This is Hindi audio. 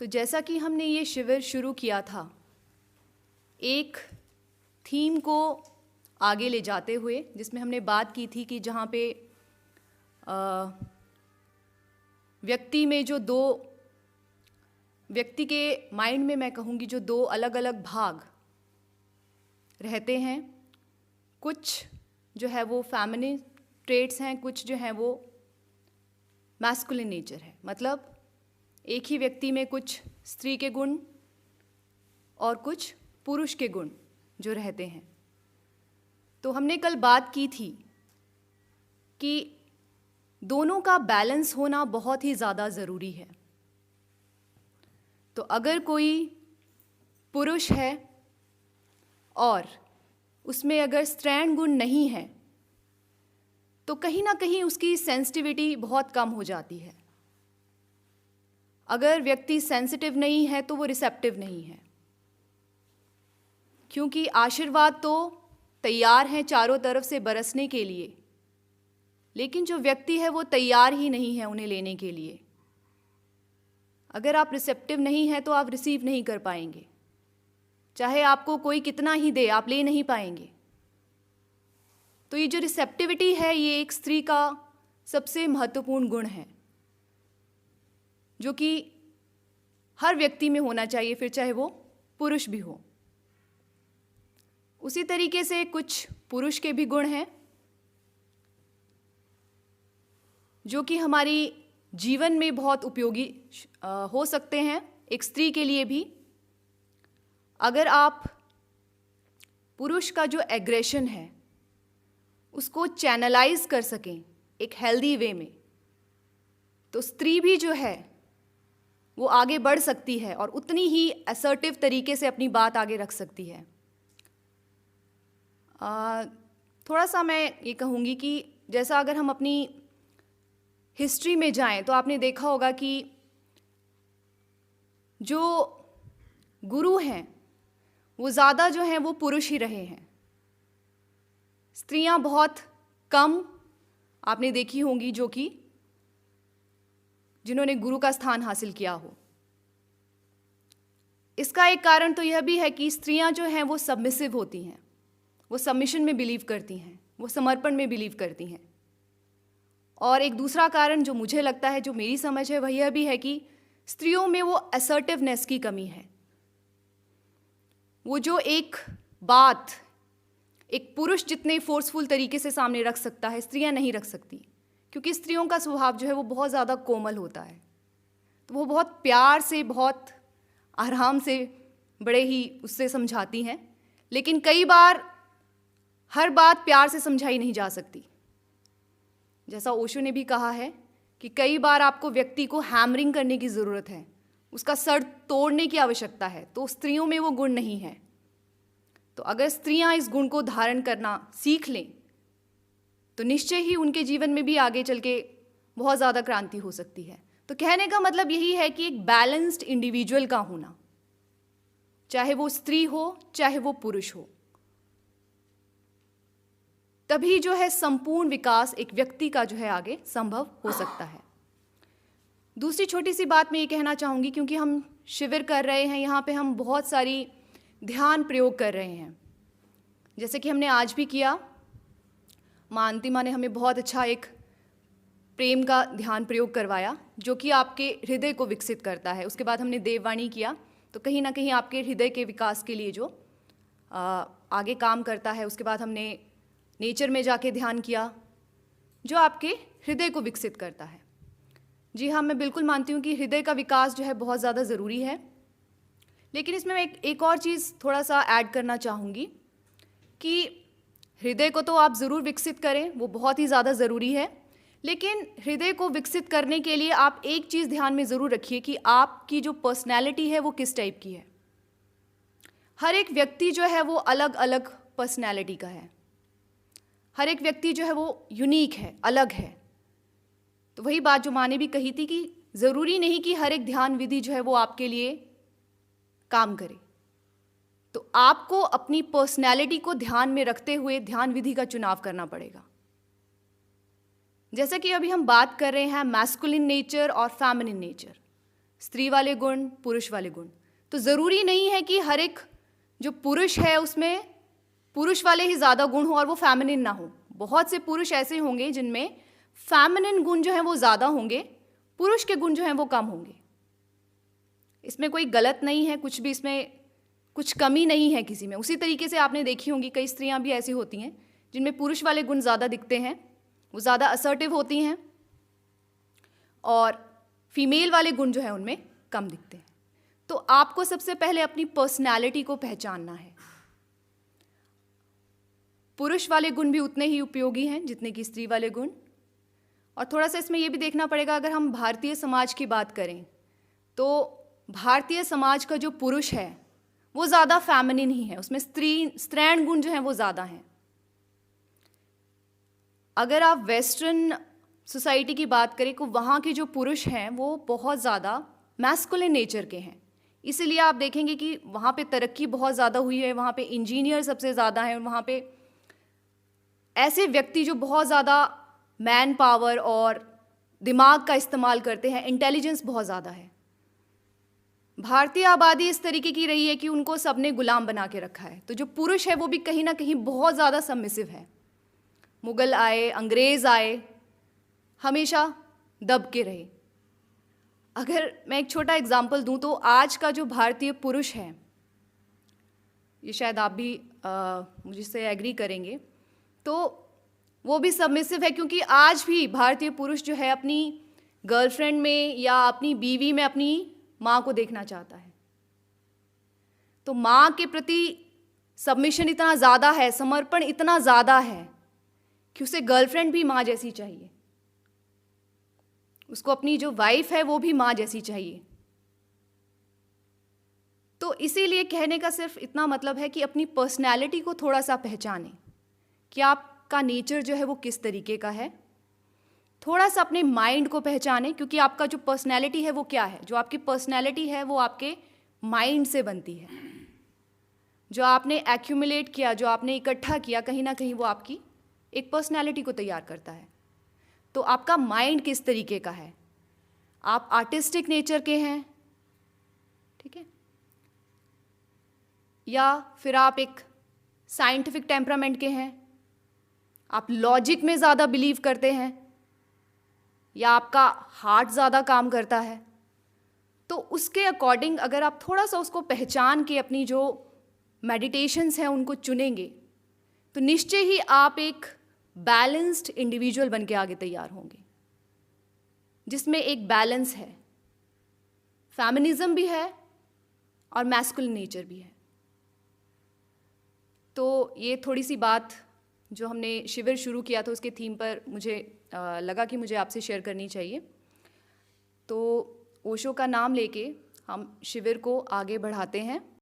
तो जैसा कि हमने ये शिविर शुरू किया था, एक थीम को आगे ले जाते हुए, जिसमें हमने बात की थी कि जहाँ पे व्यक्ति में जो दो व्यक्ति के माइंड में मैं कहूँगी जो दो अलग अलग भाग रहते हैं, कुछ जो है वो फेमिनिन ट्रेट्स हैं, कुछ जो है वो मैस्कुलिन नेचर है। मतलब एक ही व्यक्ति में कुछ स्त्री के गुण और कुछ पुरुष के गुण जो रहते हैं। तो हमने कल बात की थी कि दोनों का बैलेंस होना बहुत ही ज़्यादा ज़रूरी है। तो अगर कोई पुरुष है और उसमें अगर स्त्रैण गुण नहीं है तो कहीं ना कहीं उसकी सेंसिटिविटी बहुत कम हो जाती है। अगर व्यक्ति सेंसिटिव नहीं है तो वो रिसेप्टिव नहीं है, क्योंकि आशीर्वाद तो तैयार हैं चारों तरफ से बरसने के लिए, लेकिन जो व्यक्ति है वो तैयार ही नहीं है उन्हें लेने के लिए। अगर आप रिसेप्टिव नहीं हैं तो आप रिसीव नहीं कर पाएंगे, चाहे आपको कोई कितना ही दे आप ले नहीं पाएंगे। तो ये जो रिसेप्टिविटी है ये एक स्त्री का सबसे महत्वपूर्ण गुण है, जो कि हर व्यक्ति में होना चाहिए, फिर चाहे वो पुरुष भी हो। उसी तरीके से कुछ पुरुष के भी गुण हैं जो कि हमारी जीवन में बहुत उपयोगी हो सकते हैं, एक स्त्री के लिए भी। अगर आप पुरुष का जो एग्रेशन है उसको चैनलाइज कर सकें एक हेल्दी वे में, तो स्त्री भी जो है वो आगे बढ़ सकती है और उतनी ही असर्टिव तरीके से अपनी बात आगे रख सकती है। थोड़ा सा मैं ये कहूँगी कि जैसा अगर हम अपनी हिस्ट्री में जाएं तो आपने देखा होगा कि जो गुरु हैं वो ज़्यादा जो हैं वो पुरुष ही रहे हैं। स्त्रियां बहुत कम आपने देखी होंगी जो कि जिन्होंने गुरु का स्थान हासिल किया हो। इसका एक कारण तो यह भी है कि स्त्रियां जो हैं वो सबमिसिव होती हैं, वो सबमिशन में बिलीव करती हैं, वो समर्पण में बिलीव करती हैं। और एक दूसरा कारण जो मुझे लगता है, जो मेरी समझ है, वह यह भी है कि स्त्रियों में वो असर्टिवनेस की कमी है। वो जो एक बात एक पुरुष जितने फोर्सफुल तरीके से सामने रख सकता है, स्त्रियां नहीं रख सकती, क्योंकि स्त्रियों का स्वभाव जो है वो बहुत ज़्यादा कोमल होता है। तो वो बहुत प्यार से, बहुत आराम से, बड़े ही उससे समझाती हैं, लेकिन कई बार हर बात प्यार से समझाई नहीं जा सकती। जैसा ओशो ने भी कहा है कि कई बार आपको व्यक्ति को हैमरिंग करने की ज़रूरत है, उसका सर तोड़ने की आवश्यकता है। तो स्त्रियों में वो गुण नहीं है। तो अगर स्त्रियां इस गुण को धारण करना सीख लें तो निश्चय ही उनके जीवन में भी आगे चल के बहुत ज़्यादा क्रांति हो सकती है। तो कहने का मतलब यही है कि एक बैलेंस्ड इंडिविजुअल का होना, चाहे वो स्त्री हो चाहे वो पुरुष हो, तभी जो है संपूर्ण विकास एक व्यक्ति का जो है आगे संभव हो सकता है। दूसरी छोटी सी बात मैं ये कहना चाहूँगी, क्योंकि हम शिविर कर रहे हैं, यहाँ पे हम बहुत सारी ध्यान प्रयोग कर रहे हैं, जैसे कि हमने आज भी किया। माँ अंतिमा ने हमें बहुत अच्छा एक प्रेम का ध्यान प्रयोग करवाया जो कि आपके हृदय को विकसित करता है। उसके बाद हमने देववाणी किया, तो कहीं ना कहीं आपके हृदय के विकास के लिए जो आगे काम करता है। उसके बाद हमने नेचर में जाके ध्यान किया जो आपके हृदय को विकसित करता है। जी हाँ, मैं बिल्कुल मानती हूँ कि हृदय का विकास जो है बहुत ज़्यादा ज़रूरी है, लेकिन इसमें मैं एक और चीज़ थोड़ा सा ऐड करना चाहूँगी कि हृदय को तो आप ज़रूर विकसित करें, वो बहुत ही ज़्यादा ज़रूरी है, लेकिन हृदय को विकसित करने के लिए आप एक चीज़ ध्यान में ज़रूर रखिए कि आपकी जो पर्सनैलिटी है वो किस टाइप की है। हर एक व्यक्ति जो है वो अलग अलग पर्सनैलिटी का है, हर एक व्यक्ति जो है वो यूनिक है, अलग है। तो वही बात जो माँ ने भी कही थी कि ज़रूरी नहीं कि हर एक ध्यान विधि जो है वो आपके लिए काम करे। तो आपको अपनी पर्सनैलिटी को ध्यान में रखते हुए ध्यान विधि का चुनाव करना पड़ेगा। जैसा कि अभी हम बात कर रहे हैं मैस्कुलिन नेचर और फेमिनिन नेचर, स्त्री वाले गुण, पुरुष वाले गुण। तो ज़रूरी नहीं है कि हर एक जो पुरुष है उसमें पुरुष वाले ही ज़्यादा गुण हो और वो फेमिनिन ना हो। बहुत से पुरुष ऐसे होंगे जिनमें फेमिनिन गुण जो हैं वो ज़्यादा होंगे, पुरुष के गुण जो हैं वो कम होंगे। इसमें कोई गलत नहीं है, कुछ भी इसमें कुछ कमी नहीं है किसी में। उसी तरीके से आपने देखी होंगी कई स्त्रियां भी ऐसी होती हैं जिनमें पुरुष वाले गुण ज़्यादा दिखते हैं, वो ज़्यादा असर्टिव होती हैं, और फीमेल वाले गुण जो है उनमें कम दिखते हैं। तो आपको सबसे पहले अपनी पर्सनैलिटी को पहचानना है। पुरुष वाले गुण भी उतने ही उपयोगी हैं जितने कि स्त्री वाले गुण। और थोड़ा सा इसमें यह भी देखना पड़ेगा, अगर हम भारतीय समाज की बात करें तो भारतीय समाज का जो पुरुष है वो ज़्यादा फेमिनिन ही है, उसमें स्त्रैण गुण जो हैं वो ज़्यादा हैं। अगर आप वेस्टर्न सोसाइटी की बात करें तो वहाँ के जो पुरुष हैं वो बहुत ज़्यादा मैस्कुलिन नेचर के हैं। इसीलिए आप देखेंगे कि वहाँ पे तरक्की बहुत ज़्यादा हुई है, वहाँ पे इंजीनियर सबसे ज़्यादा हैं, और वहाँ पे ऐसे व्यक्ति जो बहुत ज़्यादा मैन पावर और दिमाग का इस्तेमाल करते हैं, इंटेलिजेंस बहुत ज़्यादा है। भारतीय आबादी इस तरीके की रही है कि उनको सबने गुलाम बना के रखा है। तो जो पुरुष है वो भी कहीं ना कहीं बहुत ज़्यादा सबमिसिव है। मुगल आए, अंग्रेज़ आए, हमेशा दब के रहे। अगर मैं एक छोटा एग्जाम्पल दूं तो आज का जो भारतीय पुरुष है, ये शायद आप भी मुझसे एग्री करेंगे, तो वो भी सबमिसिव है, क्योंकि आज भी भारतीय पुरुष जो है अपनी गर्लफ्रेंड में या अपनी बीवी में अपनी माँ को देखना चाहता है। तो माँ के प्रति सबमिशन इतना ज़्यादा है, समर्पण इतना ज़्यादा है कि उसे गर्लफ्रेंड भी माँ जैसी चाहिए, उसको अपनी जो वाइफ है वो भी माँ जैसी चाहिए। तो इसीलिए कहने का सिर्फ इतना मतलब है कि अपनी पर्सनैलिटी को थोड़ा सा पहचानें कि आपका नेचर जो है वो किस तरीके का है। थोड़ा सा अपने माइंड को पहचानें, क्योंकि आपका जो पर्सनैलिटी है वो क्या है, जो आपकी पर्सनैलिटी है वो आपके माइंड से बनती है। जो आपने एक्यूमुलेट किया, जो आपने इकट्ठा किया, कहीं ना कहीं वो आपकी एक पर्सनैलिटी को तैयार करता है। तो आपका माइंड किस तरीके का है, आप आर्टिस्टिक नेचर के हैं, ठीक है, या फिर आप एक साइंटिफिक टेम्परामेंट के हैं, आप लॉजिक में ज़्यादा बिलीव करते हैं, या आपका हार्ट ज़्यादा काम करता है। तो उसके अकॉर्डिंग अगर आप थोड़ा सा उसको पहचान के अपनी जो मेडिटेशंस हैं उनको चुनेंगे तो निश्चय ही आप एक बैलेंस्ड इंडिविजुअल बन के आगे तैयार होंगे, जिसमें एक बैलेंस है, फेमिनिज्म भी है और मैस्कुलिन नेचर भी है। तो ये थोड़ी सी बात जो हमने शिविर शुरू किया था उसके थीम पर मुझे लगा कि मुझे आपसे शेयर करनी चाहिए। तो ओशो का नाम लेके हम शिविर को आगे बढ़ाते हैं।